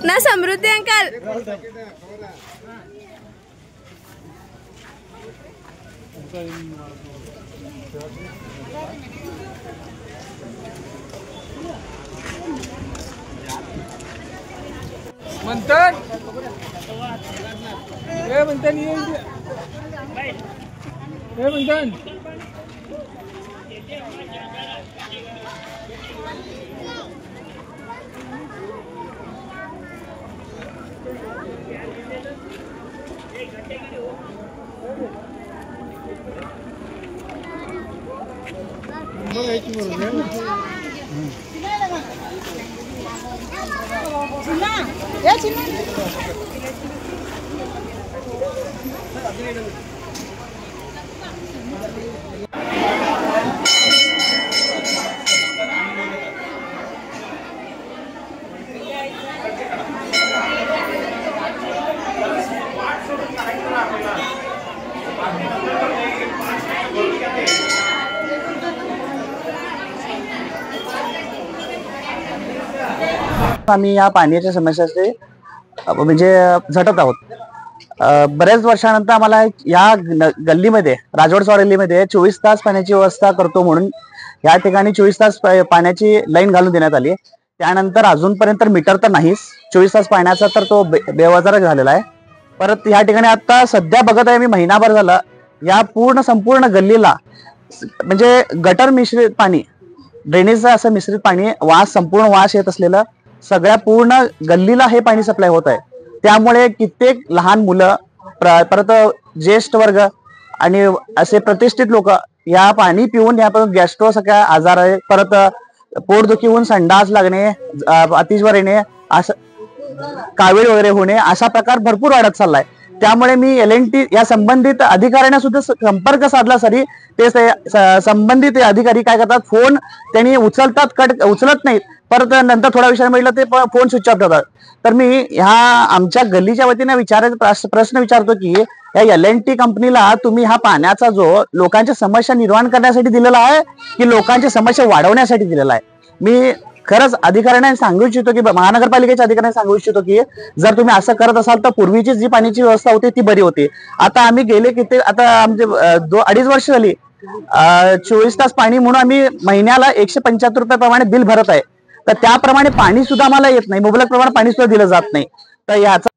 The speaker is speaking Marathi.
ना समृद्धि अंकल मंथन ये मंथन ये मंथन आम्ही या पाण्याच्या समस्येचे म्हणजे झटत आहोत। बरेच वर्षानंतर आम्हाला या गल्लीमध्ये राजवाड गल्लीमध्ये 24 तास पाण्याची व्यवस्था करतो म्हणून या ठिकाणी 24 तास पाण्याची लाईन घालून देण्यात आली। त्यानंतर अजूनपर्यंत मीटर तर नाहीच, 24 तास पाण्याचा तर तो बेवजार झालेला आहे। परत या ठिकाणी आता सध्या बघत आहे मी महिनाभर झाला या संपूर्ण गल्लीला म्हणजे गटर मिश्रित पाणी, ड्रेनेजचं असं मिश्रित पाणी संपूर्ण वास येत असलेलं सगळ्या पूर्ण गल्लीला हे पाणी सप्लाय होत आहे। त्यामुळे कित्येक लहान मुलं परत ज्येष्ठ वर्ग आणि असे प्रतिष्ठित लोक या पाणी पिऊन यापासून गॅस्ट्रो सगळ्या आजार आहे, परत पोटदुखी होऊन संडास लागणे, अतिज्वर येणे, असं कावीळ वगैरे होणे असा प्रकार भरपूर वाढत चाललाय। त्यामुळे मी LNT या संबंधित अधिकाऱ्यांना सुद्धा संपर्क साधला तरी ते संबंधित अधिकारी काय करतात, फोन त्यांनी उचलत नाहीत, परत नंतर थोडा विषय म्हटलं ते फोन स्विच ऑफ ठेवतात। तर मी ह्या आमच्या गल्लीच्या वतीने प्रश्न विचारतो की या LNT कंपनीला तुम्ही हा पाण्याचा जो लोकांच्या समस्या निर्माण करण्यासाठी दिलेला आहे की लोकांच्या समस्या वाढवण्यासाठी दिलेला आहे? मी खरंच अधिकाऱ्यांना सांगू इच्छितो की महानगरपालिकेच्या अधिकाऱ्यांना सांगू इच्छितो की जर तुम्ही असं करत असाल तर पूर्वीची जी पाण्याची व्यवस्था होती ती बरी होती। आता आम्ही गेले किती आता आमचे 2-2.5 वर्ष झाली 24 तास पाणी म्हणून आम्ही महिन्याला 175 रुपये प्रमाणे बिल भरत आहे। तर त्याप्रमाणे पाणी सुद्धा आम्हाला येत नाही, मुबलक प्रमाणात पाणी सुद्धा दिलं जात नाही। तर याचा